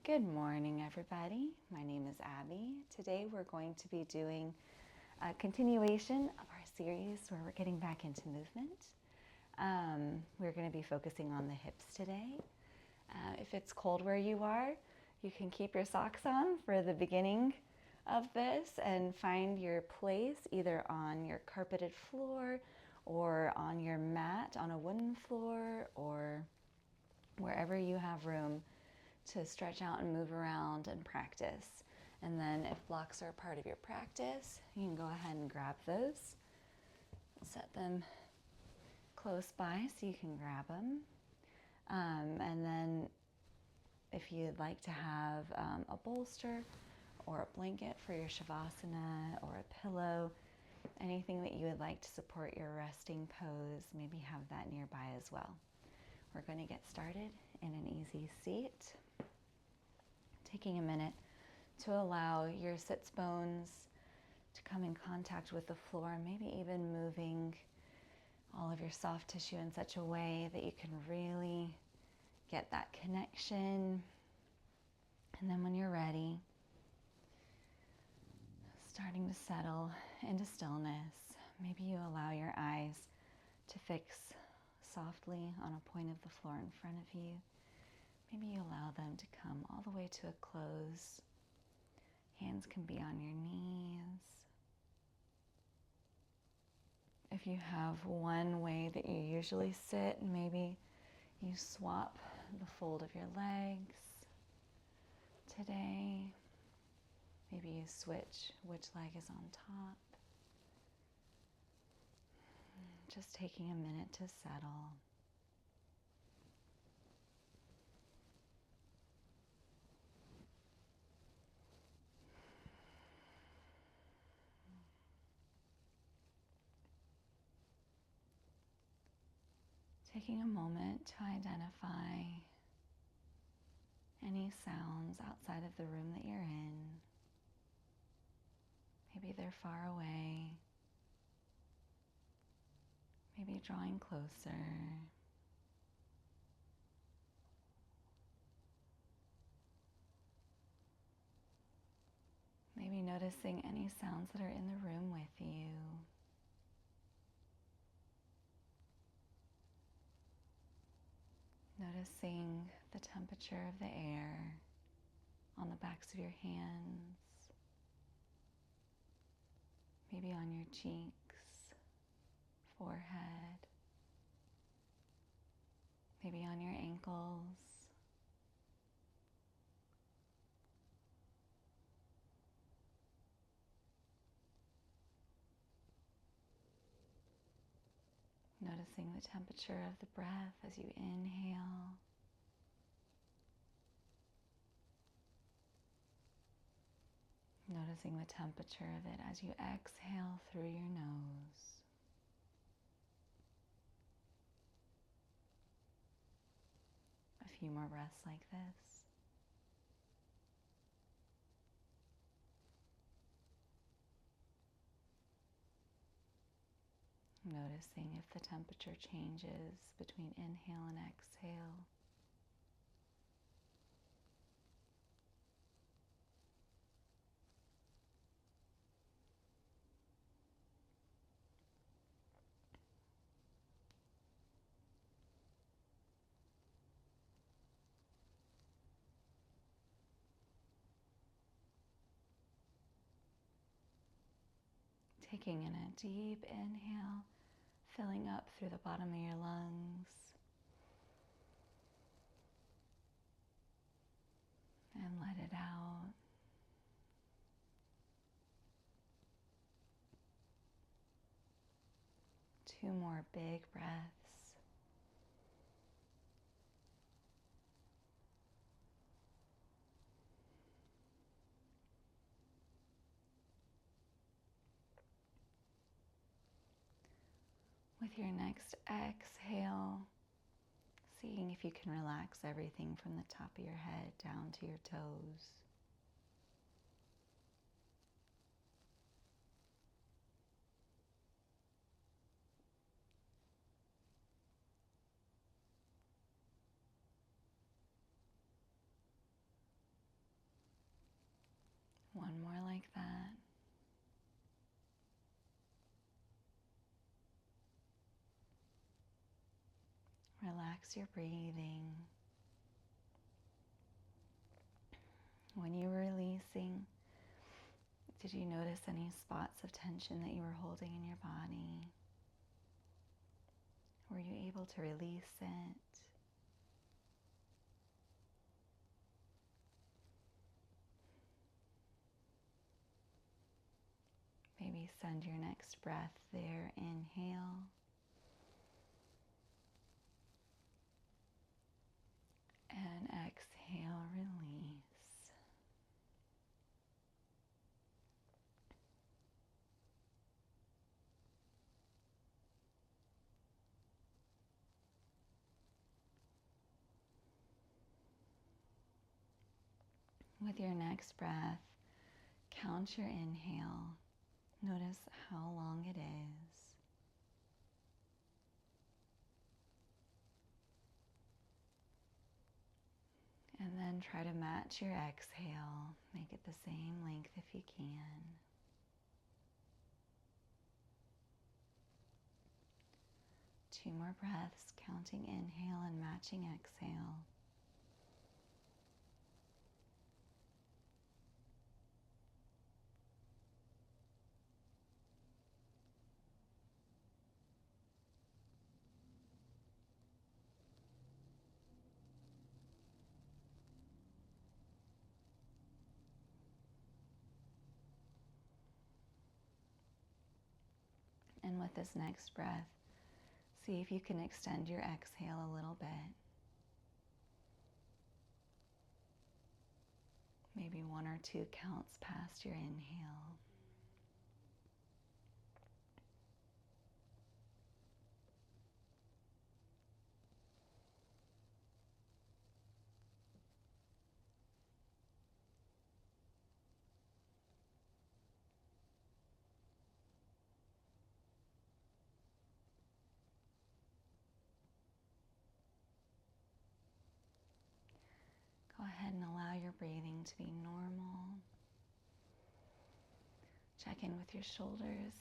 Good morning, everybody. My name is Abby. Today we're going to be doing a continuation of our series where we're getting back into movement. We're going to be focusing on the hips today. If it's cold where you are, you can keep your socks on for the beginning of this and find your place either on your carpeted floor or on your mat on a wooden floor or wherever you have room to stretch out and move around and practice. And then if blocks are a part of your practice, you can go ahead and grab those. Set them close by so you can grab them. And then if you'd like to have a bolster or a blanket for your shavasana or a pillow, anything that you would like to support your resting pose, maybe have that nearby as well. We're going to get started in an easy seat. Taking a minute to allow your sits bones to come in contact with the floor, maybe even moving all of your soft tissue in such a way that you can really get that connection. And then when you're ready, starting to settle into stillness, maybe you allow your eyes to fix softly on a point of the floor in front of you. Maybe you allow them to come all the way to a close. Hands can be on your knees. If you have one way that you usually sit, maybe you swap the fold of your legs today. Maybe you switch which leg is on top. Just taking a minute to settle. Taking a moment to identify any sounds outside of the room that you're in. Maybe they're far away. Maybe drawing closer. Maybe noticing any sounds that are in the room with you. Noticing the temperature of the air on the backs of your hands, maybe on your cheeks, forehead, maybe on your ankles. Noticing the temperature of the breath as you inhale. Noticing the temperature of it as you exhale through your nose. A few more breaths like this. Noticing if the temperature changes between inhale and exhale. Taking in a deep inhale, filling up through the bottom of your lungs. And let it out. Two more big breaths. With your next exhale, seeing if you can relax everything from the top of your head down to your toes. Relax your breathing. When you were releasing, did you notice any spots of tension that you were holding in your body? Were you able to release it? Maybe send your next breath there. Inhale. And exhale, release. With your next breath, count your inhale. Notice how long it is. And then try to match your exhale. Make it the same length if you can. Two more breaths, counting inhale and matching exhale. And with this next breath, see if you can extend your exhale a little bit. Maybe one or two counts past your inhale. Go ahead and allow your breathing to be normal. Check in with your shoulders.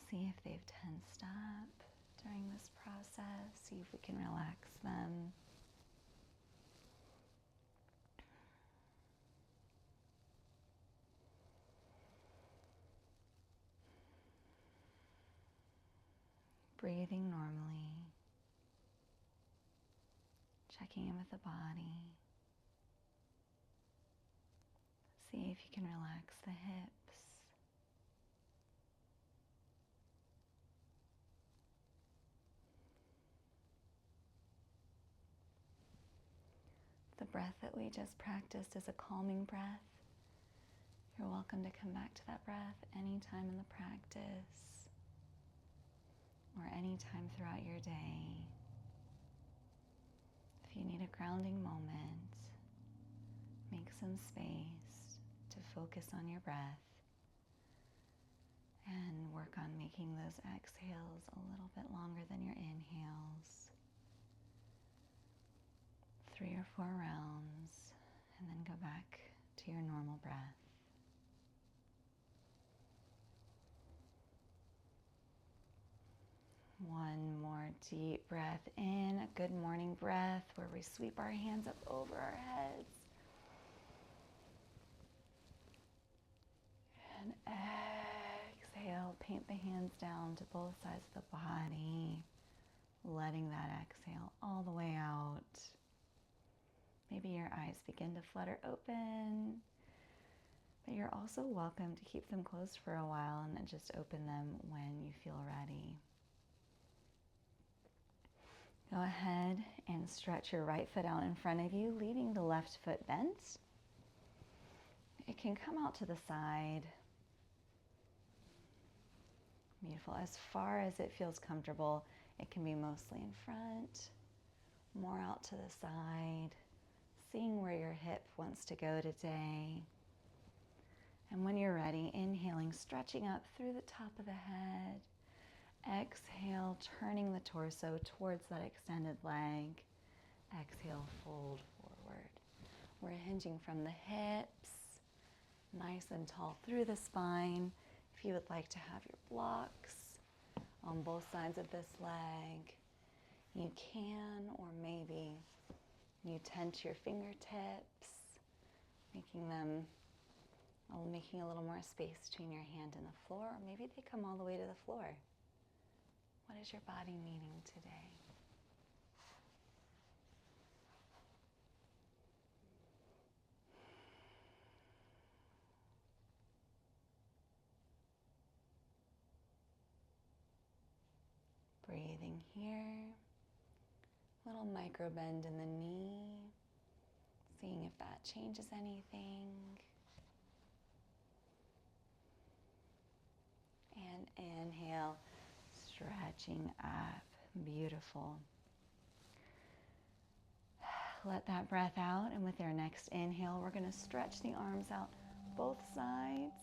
See if they've tensed up during this process. See if we can relax them. Breathing normally. Checking in with the body. See if you can relax the hips. The breath that we just practiced is a calming breath. You're welcome to come back to that breath anytime in the practice or anytime throughout your day. If you need a grounding moment, make some space to focus on your breath and work on making those exhales a little bit longer than your inhales. 3 or 4 rounds, and then go back to your normal breath. One more deep breath in, a good morning breath where we sweep our hands up over our heads. And exhale, paint the hands down to both sides of the body, letting that exhale all the way out. Maybe your eyes begin to flutter open, but you're also welcome to keep them closed for a while and then just open them when you feel ready. Go ahead and stretch your right foot out in front of you, leaving the left foot bent. It can come out to the side. Beautiful. As far as it feels comfortable, it can be mostly in front, more out to the side, seeing where your hip wants to go today. And when you're ready, inhaling, stretching up through the top of the head. Exhale, turning the torso towards that extended leg. Exhale, fold forward. We're hinging from the hips, nice and tall through the spine. If you would like to have your blocks on both sides of this leg, you can, or maybe you tense your fingertips, making a little more space between your hand and the floor, or maybe they come all the way to the floor. What is your body needing today? Breathing here, little micro bend in the knee, seeing if that changes anything. And inhale, stretching up, beautiful. Let that breath out, and with our next inhale, we're going to stretch the arms out both sides,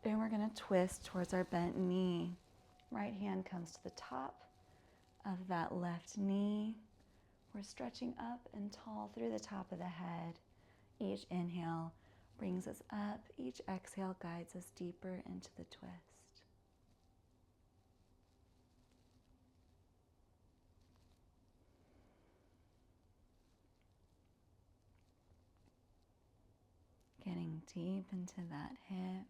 and we're going to twist towards our bent knee. Right hand comes to the top of that left knee. We're stretching up and tall through the top of the head. Each inhale brings us up. Each exhale guides us deeper into the twist. Getting deep into that hip.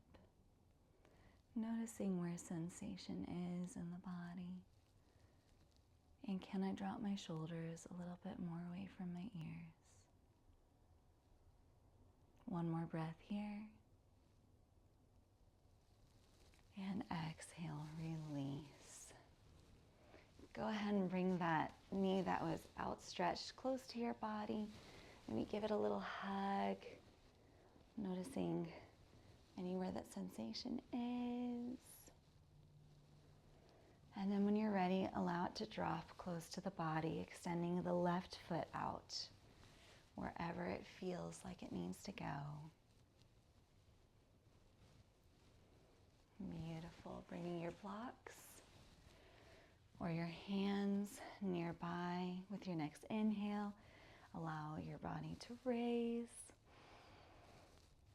Noticing where sensation is in the body. And can I drop my shoulders a little bit more away from my ears? One more breath here. And exhale, release. Go ahead and bring that knee that was outstretched close to your body. Maybe give it a little hug. Noticing anywhere that sensation is. And then when you're ready, allow it to drop close to the body, extending the left foot out wherever it feels like it needs to go. Beautiful. Bringing your blocks or your hands nearby with your next inhale. Allow your body to raise.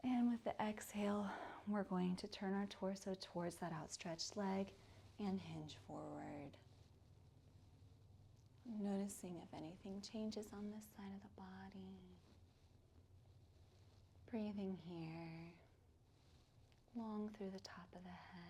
And with the exhale, we're going to turn our torso towards that outstretched leg and hinge forward. Noticing if anything changes on this side of the body. Breathing here, long through the top of the head.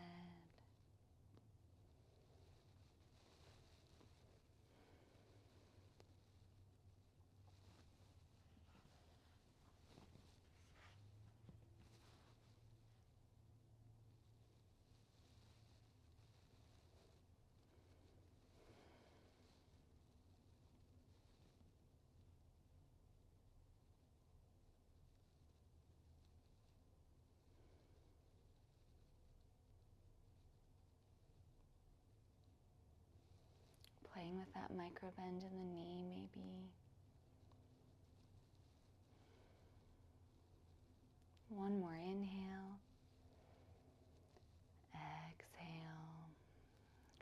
Playing with that micro bend in the knee, maybe. One more inhale. Exhale.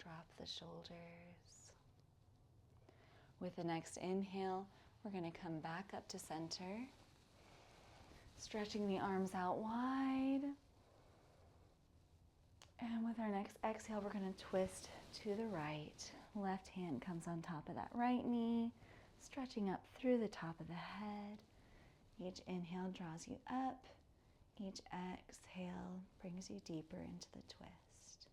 Drop the shoulders. With the next inhale, we're going to come back up to center. Stretching the arms out wide. And with our next exhale, we're going to twist to the right. Left hand comes on top of that right knee, stretching up through the top of the head. Each inhale draws you up. Each exhale brings you deeper into the twist.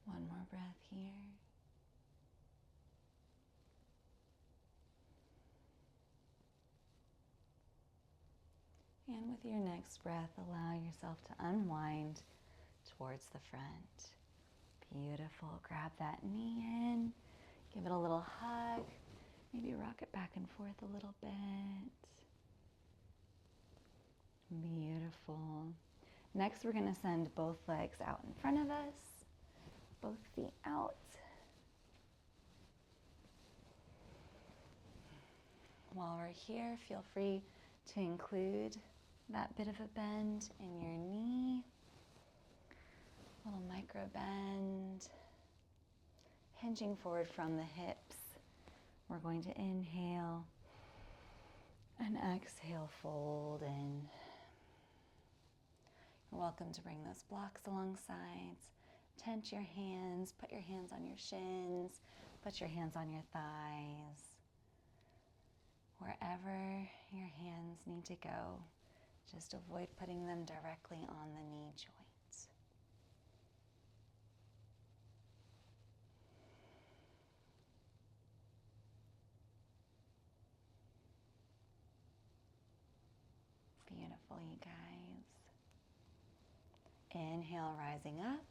One more breath here. And with your next breath, allow yourself to unwind towards the front. Beautiful. Grab that knee in. Give it a little hug. Maybe rock it back and forth a little bit. Beautiful. Next, we're going to send both legs out in front of us. Both feet out. While we're here, feel free to include that bit of a bend in your knee. Little micro bend. Hinging forward from the hips. We're going to inhale and exhale, fold in. You're welcome to bring those blocks along sides. Tent your hands, put your hands on your shins, put your hands on your thighs. Wherever your hands need to go, just avoid putting them directly on the knee joints. Beautiful, you guys. Inhale, rising up.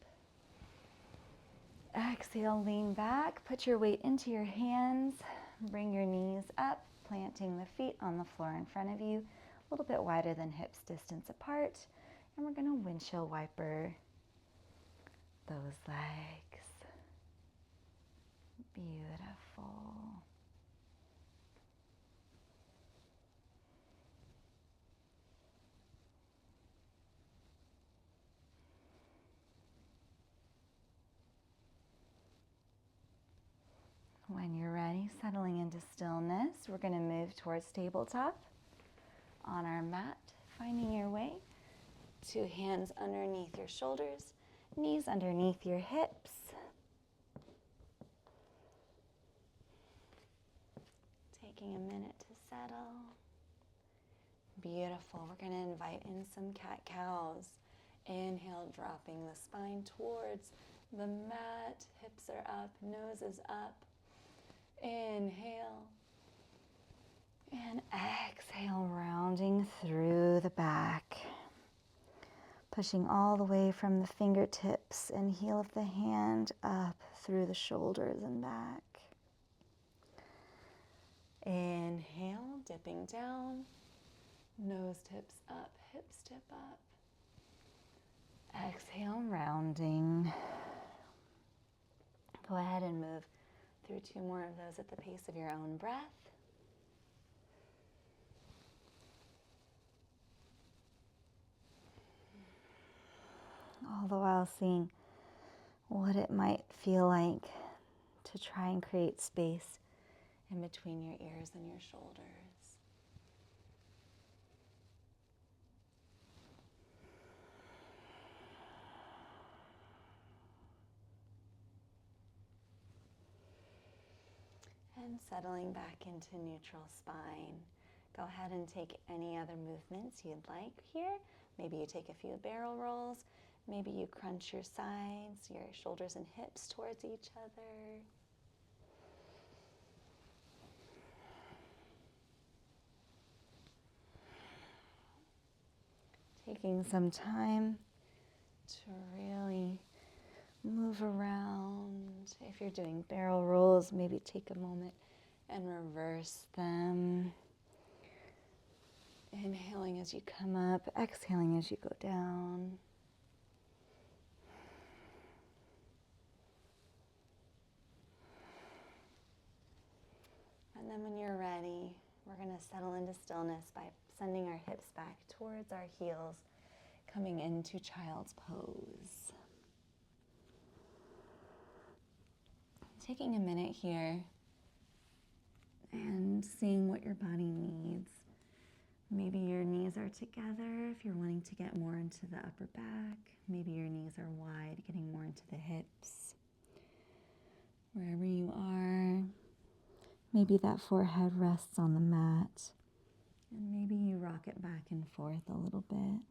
Exhale, lean back. Put your weight into your hands. Bring your knees up, planting the feet on the floor in front of you, a little bit wider than hips distance apart. And we're going to windshield wiper those legs. Beautiful. When you're ready, settling into stillness, we're going to move towards tabletop on our mat, finding your way to hands underneath your shoulders, knees underneath your hips. Taking a minute to settle. Beautiful. We're going to invite in some cat-cows. Inhale, dropping the spine towards the mat. Hips are up, nose is up. Inhale. And exhale, rounding through the back. Pushing all the way from the fingertips and heel of the hand up through the shoulders and back. Inhale, dipping down. Nose tips up, hips tip up. Exhale, rounding. Go ahead and move through 2 more of those at the pace of your own breath. All the while seeing what it might feel like to try and create space in between your ears and your shoulders. And settling back into neutral spine. Go ahead and take any other movements you'd like here. Maybe you take a few barrel rolls. Maybe you crunch your sides, your shoulders and hips towards each other. Taking some time to really move around. If you're doing barrel rolls, maybe take a moment and reverse them. Inhaling as you come up, exhaling as you go down. And then when you're ready, we're going to settle into stillness by sending our hips back towards our heels, coming into child's pose. Taking a minute here and seeing what your body needs. Maybe your knees are together if you're wanting to get more into the upper back. Maybe your knees are wide, getting more into the hips. Wherever you are, maybe that forehead rests on the mat. And maybe you rock it back and forth a little bit.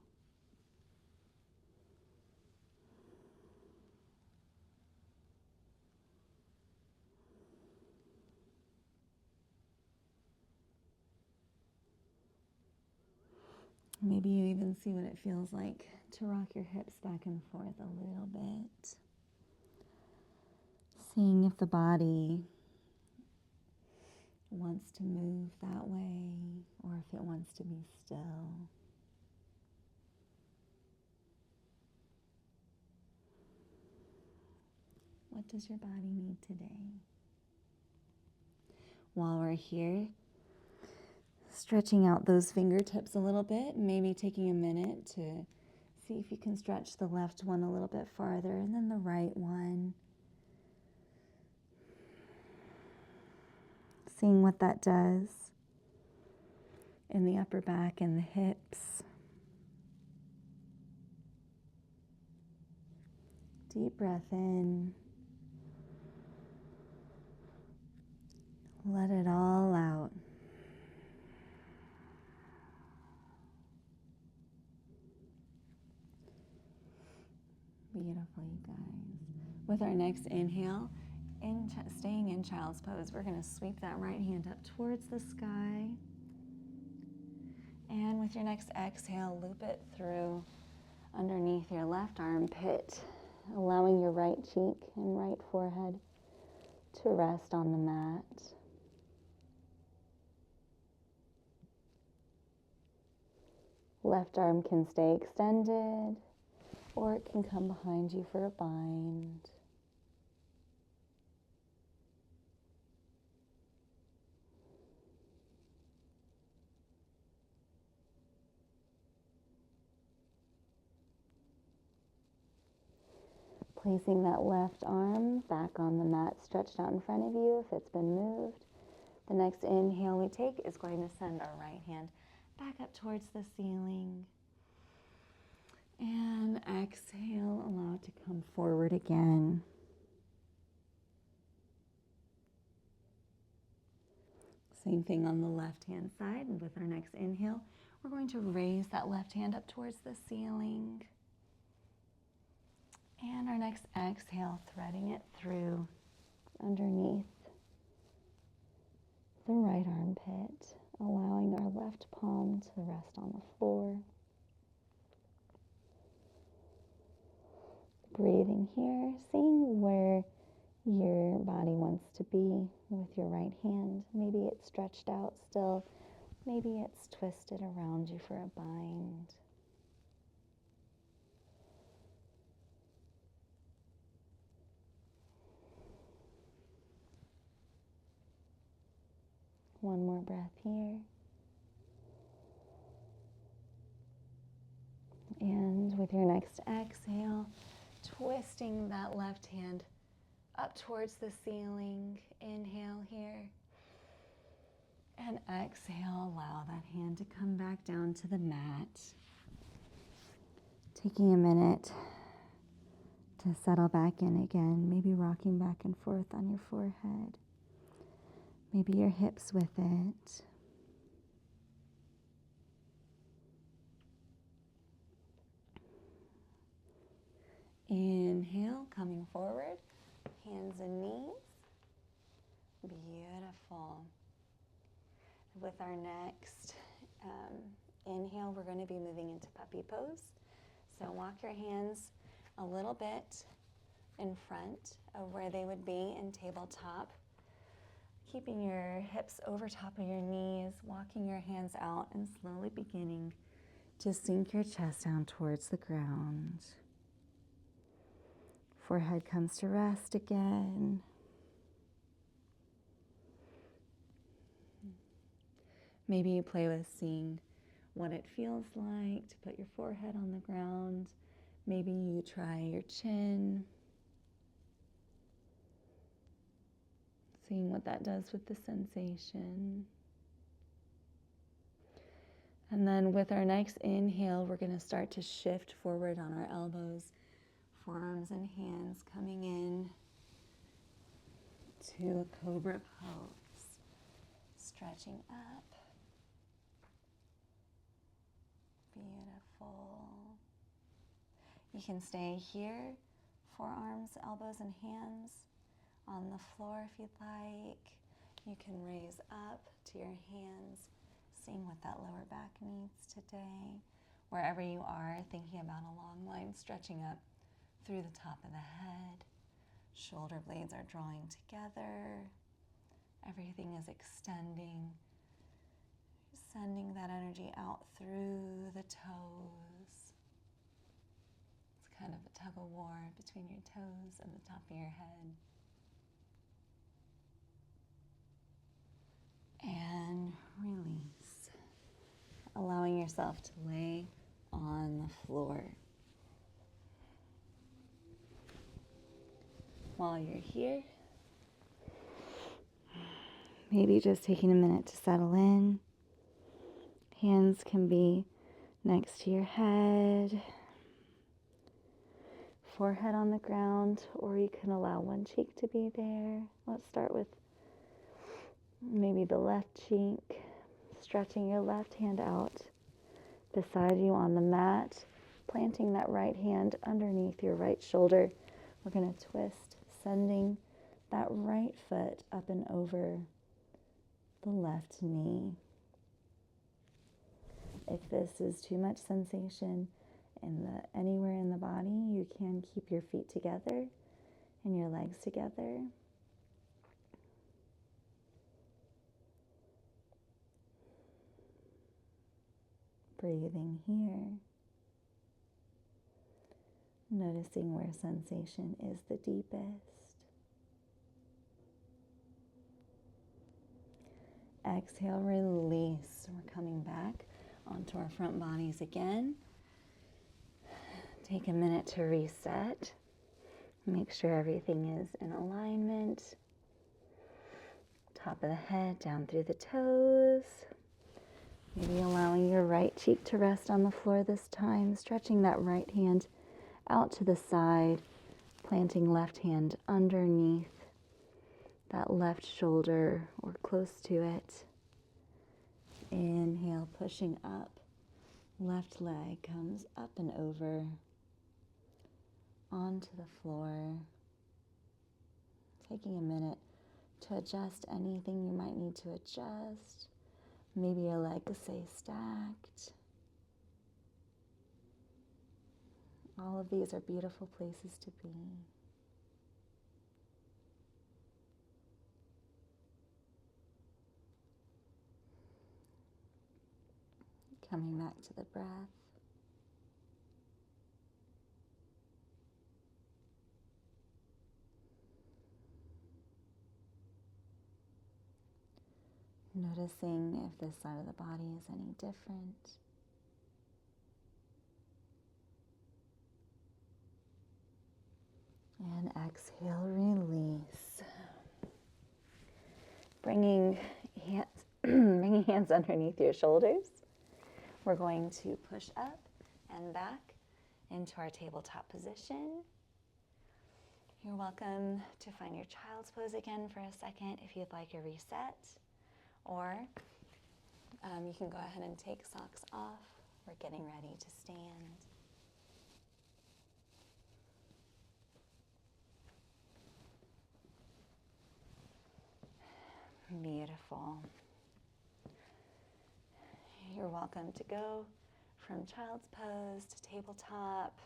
Maybe you even see what it feels like to rock your hips back and forth a little bit. Seeing if the body wants to move that way or if it wants to be still. What does your body need today? While we're here, stretching out those fingertips a little bit, maybe taking a minute to See if you can stretch the left one a little bit farther and then the right one. Seeing what that does in the upper back and the hips. Deep breath in. Let it all out. Beautiful, you guys. With our next inhale, staying in child's pose, we're going to sweep that right hand up towards the sky. And with your next exhale, loop it through underneath your left armpit, allowing your right cheek and right forehead to rest on the mat. Left arm can stay extended, or it can come behind you for a bind. Placing that left arm back on the mat, stretched out in front of you if it's been moved. The next inhale we take is going to send our right hand back up towards the ceiling. And exhale, allow it to come forward again. Same thing on the left-hand side. And with our next inhale, we're going to raise that left hand up towards the ceiling. And our next exhale, threading it through underneath the right armpit, allowing our left palm to rest on the floor. Breathing here, seeing where your body wants to be with your right hand. Maybe it's stretched out still. Maybe it's twisted around you for a bind. One more breath here. And with your next exhale, twisting that left hand up towards the ceiling. Inhale here. And exhale, allow that hand to come back down to the mat. Taking a minute to settle back in again, maybe rocking back and forth on your forehead. Maybe your hips with it. Inhale, coming forward, hands and knees. Beautiful. With our next inhale, we're going to be moving into puppy pose. So walk your hands a little bit in front of where they would be in tabletop. Keeping your hips over top of your knees, walking your hands out and slowly beginning to sink your chest down towards the ground. Forehead comes to rest again. Maybe you play with seeing what it feels like to put your forehead on the ground. Maybe you try your chin. Seeing what that does with the sensation. And then with our next inhale, we're going to start to shift forward on our elbows, forearms and hands coming in to a cobra pose. Stretching up. Beautiful. You can stay here, forearms, elbows, and hands on the floor if you'd like. You can raise up to your hands, seeing what that lower back needs today. Wherever you are, thinking about a long line stretching up through the top of the head. Shoulder blades are drawing together. Everything is extending. Sending that energy out through the toes. It's kind of a tug of war between your toes and the top of your head. And release. Allowing yourself to lay on the floor. While you're here, maybe just taking a minute to settle in. Hands can be next to your head, forehead on the ground, or you can allow one cheek to be there. Let's start with maybe the left cheek, stretching your left hand out beside you on the mat, planting that right hand underneath your right shoulder. We're going to twist, sending that right foot up and over the left knee. If this is too much sensation anywhere in the body, you can keep your feet together and your legs together. Breathing here. Noticing where sensation is the deepest. Exhale, release. We're coming back onto our front bodies again. Take a minute to reset. Make sure everything is in alignment. Top of the head down through the toes. Maybe allowing your right cheek to rest on the floor this time. Stretching that right hand out to the side. Planting left hand underneath that left shoulder or close to it. Inhale, pushing up. Left leg comes up and over onto the floor. Taking a minute to adjust anything you might need to adjust. Maybe your legs stay stacked. All of these are beautiful places to be. Coming back to the breath. Noticing if this side of the body is any different. And exhale, release. Bringing hands underneath your shoulders. We're going to push up and back into our tabletop position. You're welcome to find your child's pose again for a second if you'd like a reset. Or you can go ahead and take socks off. We're getting ready to stand. Beautiful. You're welcome to go from child's pose to tabletop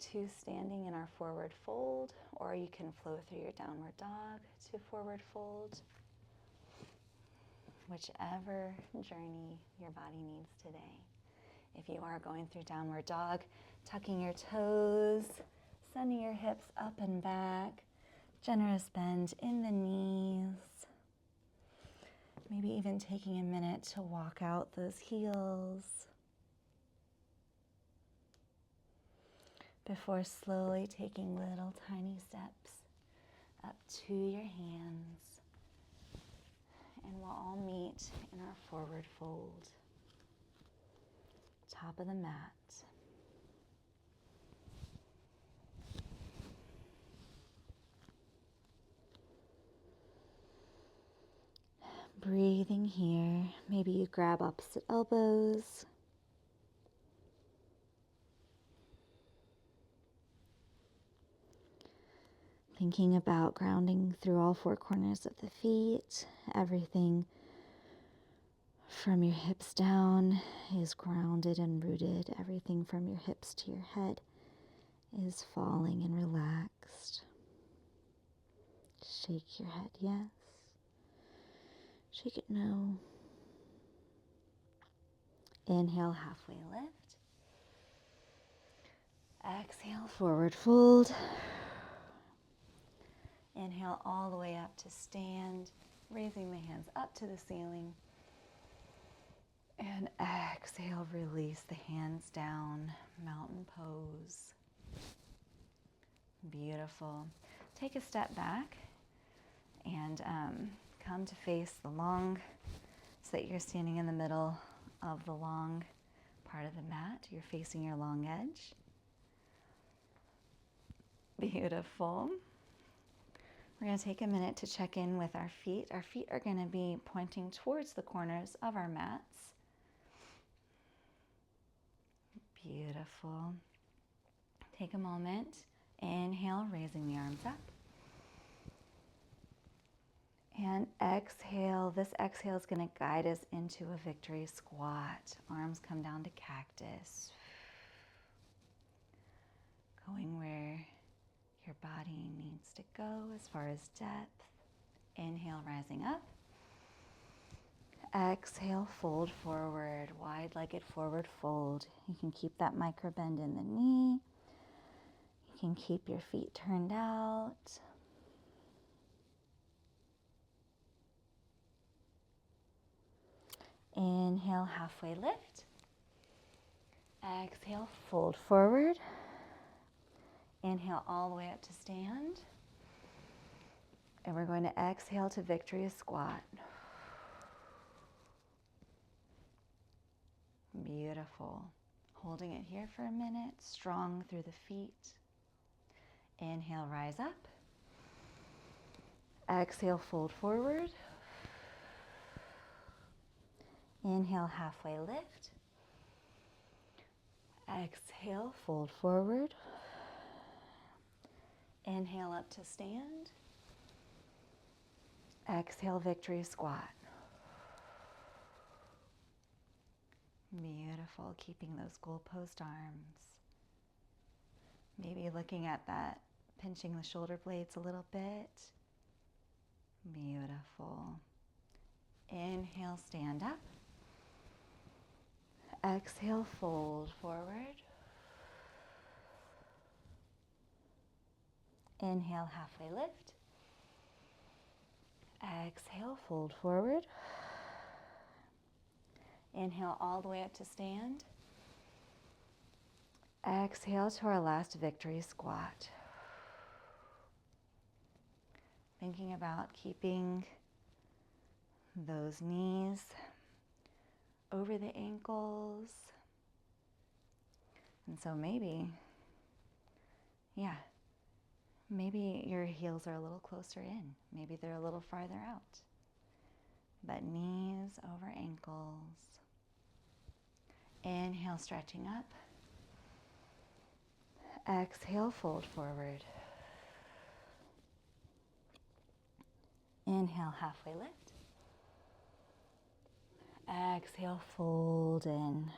to standing in our forward fold, or you can flow through your downward dog to forward fold. Whichever journey your body needs today. If you are going through downward dog, tucking your toes, sending your hips up and back, generous bend in the knees. Maybe even taking a minute to walk out those heels before slowly taking little tiny steps up to your hands. And we'll all meet in our forward fold, top of the mat. Breathing here. Maybe you grab opposite elbows. Thinking about grounding through all four corners of the feet. Everything from your hips down is grounded and rooted. Everything from your hips to your head is falling and relaxed. Shake your head, yes. Shake it, no. Inhale, halfway lift. Exhale, forward fold. Inhale all the way up to stand, raising the hands up to the ceiling. And exhale, release the hands down, mountain pose. Beautiful. Take a step back and come to face the long, so that you're standing in the middle of the long part of the mat. You're facing your long edge. Beautiful. We're going to take a minute to check in with our feet. Our feet are going to be pointing towards the corners of our mats. Beautiful. Take a moment. Inhale, raising the arms up. And exhale. This exhale is going to guide us into a victory squat. Arms come down to cactus. Going where your body needs to go as far as depth. Inhale, rising up. Exhale, fold forward, wide-legged forward fold. You can keep that micro bend in the knee. You can keep your feet turned out. Inhale, halfway lift. Exhale, fold forward. Inhale all the way up to stand. And we're going to exhale to victory squat. Beautiful. Holding it here for a minute, strong through the feet. Inhale, rise up. Exhale, fold forward. Inhale, halfway lift. Exhale, fold forward. Inhale up to stand. Exhale, victory squat. Beautiful, keeping those goalpost arms. Maybe looking at that, pinching the shoulder blades a little bit. Beautiful. Inhale, stand up. Exhale, fold forward. Inhale, halfway lift. Exhale, fold forward. Inhale all the way up to stand. Exhale to our last victory squat. Thinking about keeping those knees over the ankles. And so maybe your heels are a little closer in. Maybe they're a little farther out. But knees over ankles. Inhale, stretching up. Exhale, fold forward. Inhale, halfway lift. Exhale, fold in.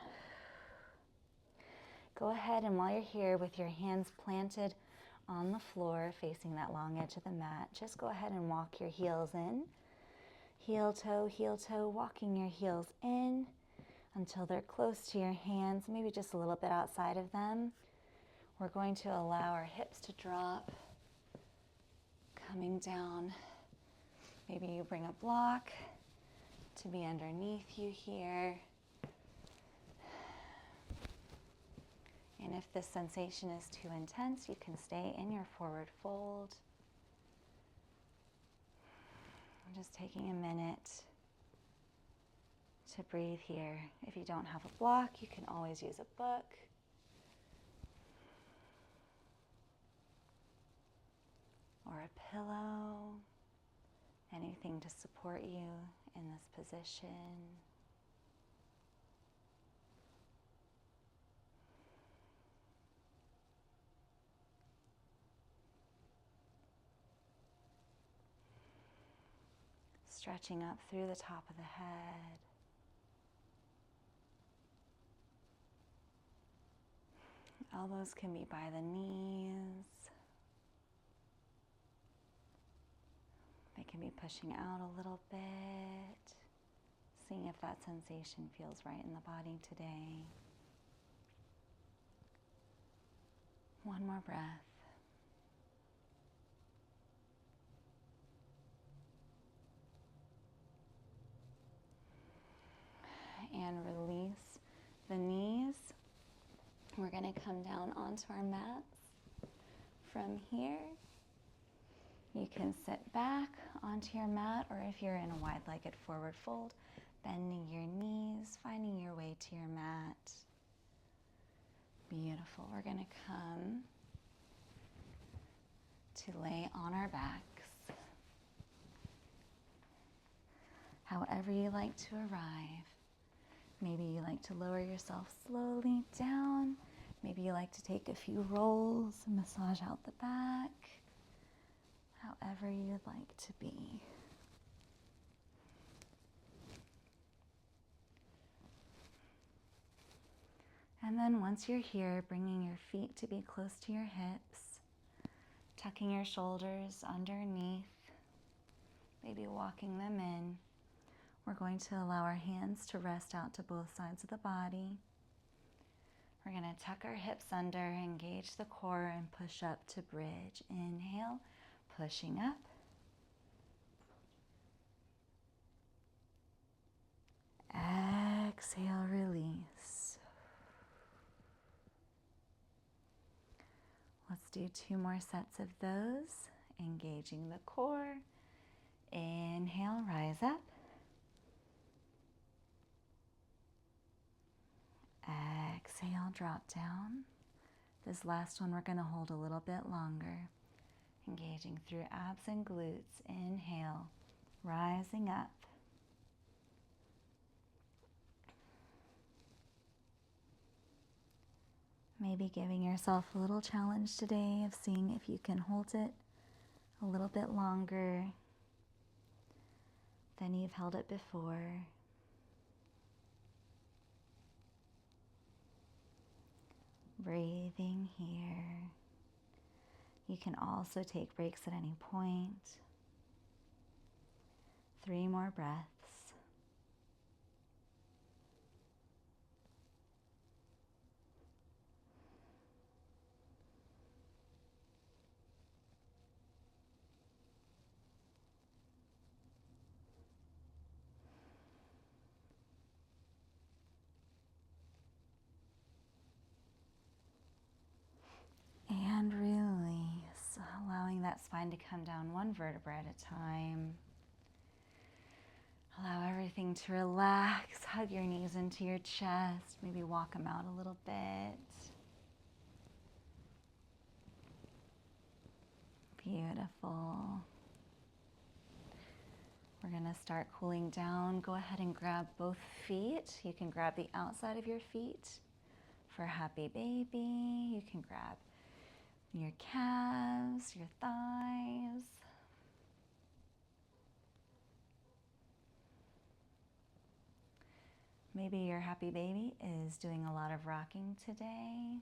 Go ahead and while you're here with your hands planted on the floor facing that long edge of the mat, just go ahead and walk your heels in. Heel toe, walking your heels in until they're close to your hands, maybe just a little bit outside of them. We're going to allow our hips to drop, coming down. Maybe you bring a block to be underneath you here. And if this sensation is too intense, you can stay in your forward fold. I'm just taking a minute to breathe here. If you don't have a block, you can always use a book. Or a pillow, anything to support you in this position. Stretching up through the top of the head. Elbows can be by the knees. They can be pushing out a little bit. Seeing if that sensation feels right in the body today. One more breath. And release the knees. We're going to come down onto our mats. from here, you can sit back onto your mat, or if you're in a wide-legged forward fold, bending your knees, finding your way to your mat. Beautiful. We're going to come to lay on our backs. However you like to arrive. Maybe you like to lower yourself slowly down. Maybe you like to take a few rolls and massage out the back. However you'd like to be. And then once you're here, bringing your feet to be close to your hips, tucking your shoulders underneath, maybe walking them in. We're going to allow our hands to rest out to both sides of the body. We're going to tuck our hips under, engage the core, and push up to bridge. Inhale, pushing up. Exhale, release. Let's do 2 more sets of those, engaging the core. Inhale, rise up. Exhale, drop down. This last one we're going to hold a little bit longer. Engaging through abs and glutes. Inhale, rising up. Maybe giving yourself a little challenge today of seeing if you can hold it a little bit longer than you've held it before. Breathing here. You can also take breaks at any point. 3 more breaths. And release, allowing that spine to come down 1 vertebra at a time. Allow everything to relax. Hug your knees into your chest. Maybe walk them out a little bit. Beautiful. We're going to start cooling down. Go ahead and grab both feet. You can grab the outside of your feet for happy baby. You can grab your calves, your thighs. Maybe your happy baby is doing a lot of rocking today.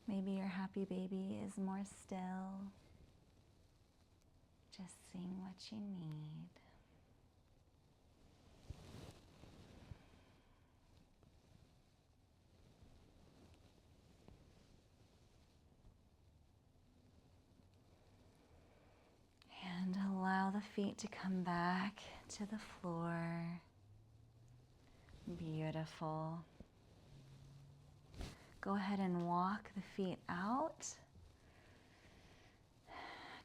Maybe your happy baby is more still, just seeing what you need. And allow the feet to come back to the floor. Beautiful. Go ahead and walk the feet out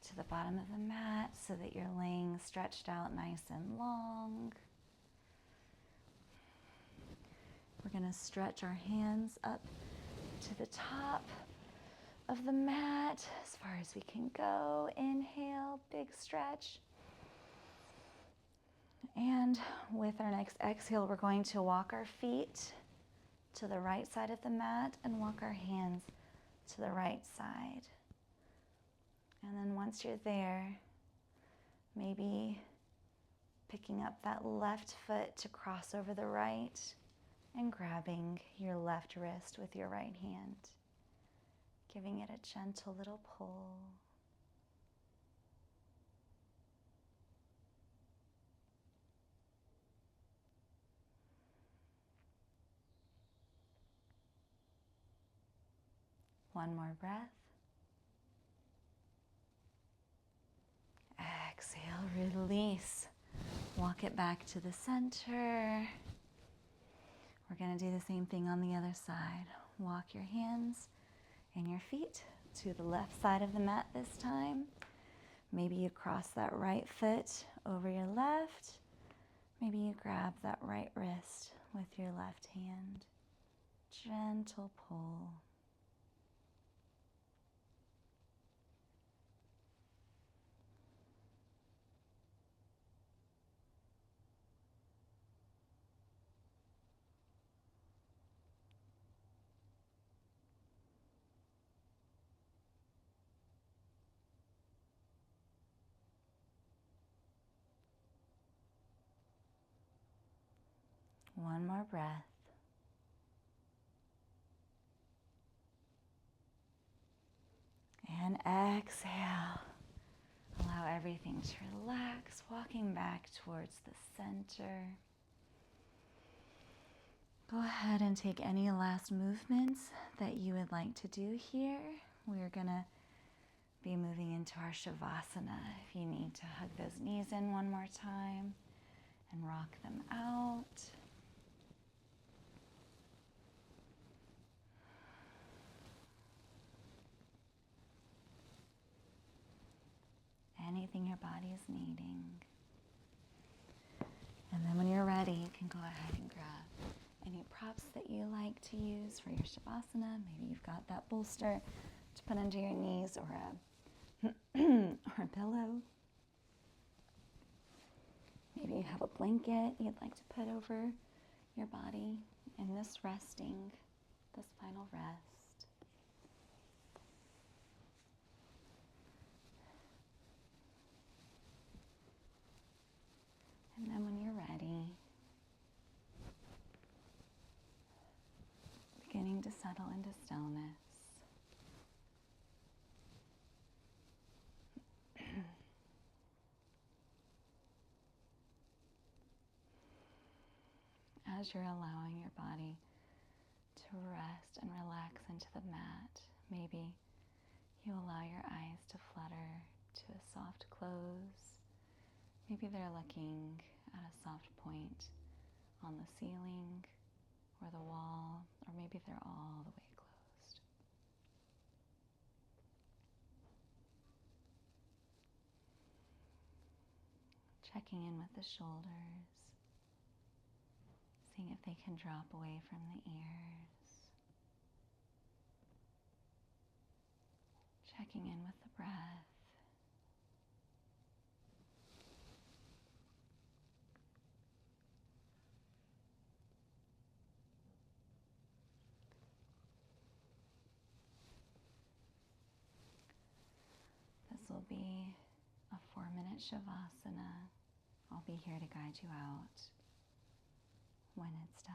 to the bottom of the mat so that you're laying stretched out nice and long. We're going to stretch our hands up to the top of the mat as far as we can go. Inhale, big stretch. And with our next exhale, we're going to walk our feet to the right side of the mat and walk our hands to the right side. And then once you're there, maybe picking up that left foot to cross over the right and grabbing your left wrist with your right hand, giving it a gentle little pull. One more breath. Exhale, release. Walk it back to the center. We're going to do the same thing on the other side. Walk your hands and your feet to the left side of the mat this time. Maybe you cross that right foot over your left. Maybe you grab that right wrist with your left hand. Gentle pull. One more breath. And exhale. Allow everything to relax, walking back towards the center. Go ahead and take any last movements that you would like to do here. We're gonna be moving into our Shavasana. If you need to hug those knees in one more time and rock them out. Anything your body is needing. And then when you're ready, you can go ahead and grab any props that you like to use for your Shavasana. Maybe you've got that bolster to put under your knees or or a pillow. Maybe you have a blanket you'd like to put over your body in this final rest. And then when you're ready, beginning to settle into stillness. As you're allowing your body to rest and relax into the mat, maybe you allow your eyes to flutter to a soft close. Maybe they're looking at a soft point on the ceiling or the wall, or maybe they're all the way closed. Checking in with the shoulders, seeing if they can drop away from the ears. Checking in with the breath. This will be a 4-minute Shavasana. I'll be here to guide you out when it's done.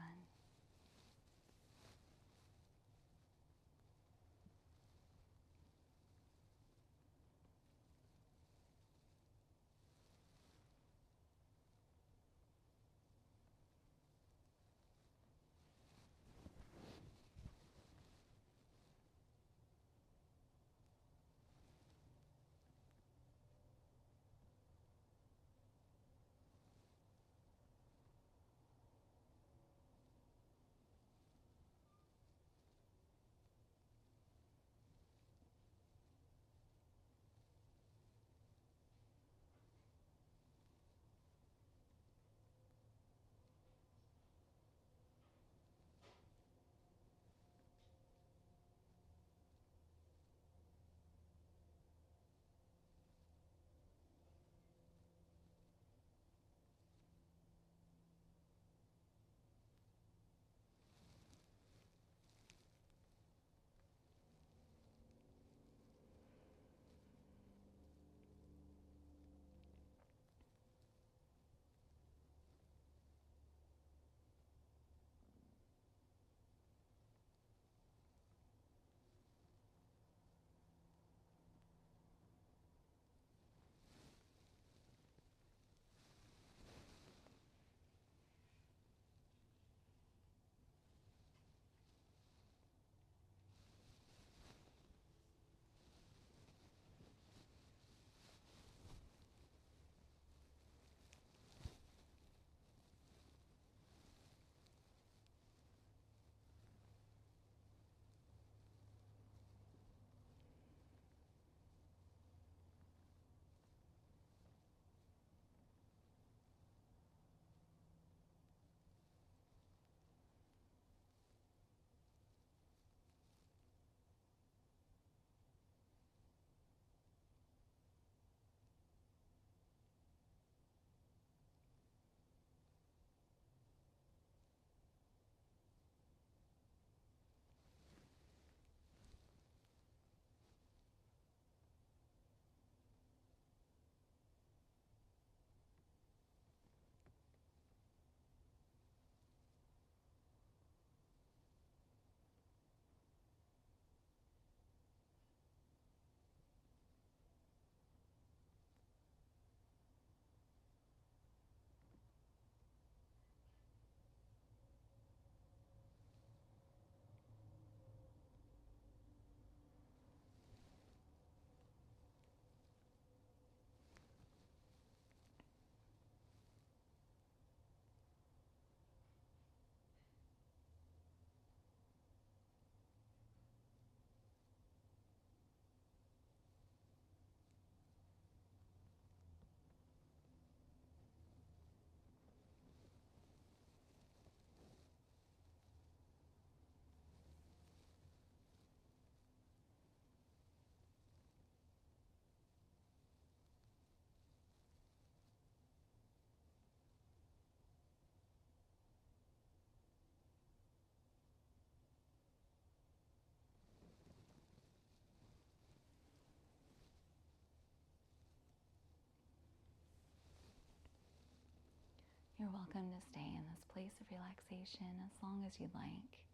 You're welcome to stay in this place of relaxation as long as you'd like.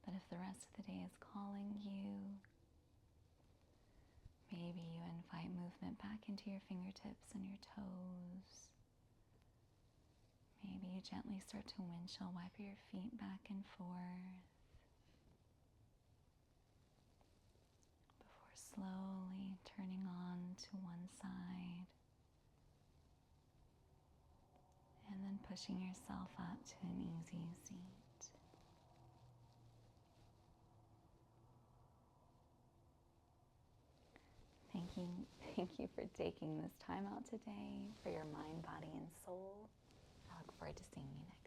But if the rest of the day is calling you, maybe you invite movement back into your fingertips and your toes. Maybe you gently start to windshield wipe your feet back and forth before slowly turning on to one side and then pushing yourself up to an easy seat. Thank you for taking this time out today for your mind, body, and soul. I look forward to seeing you next.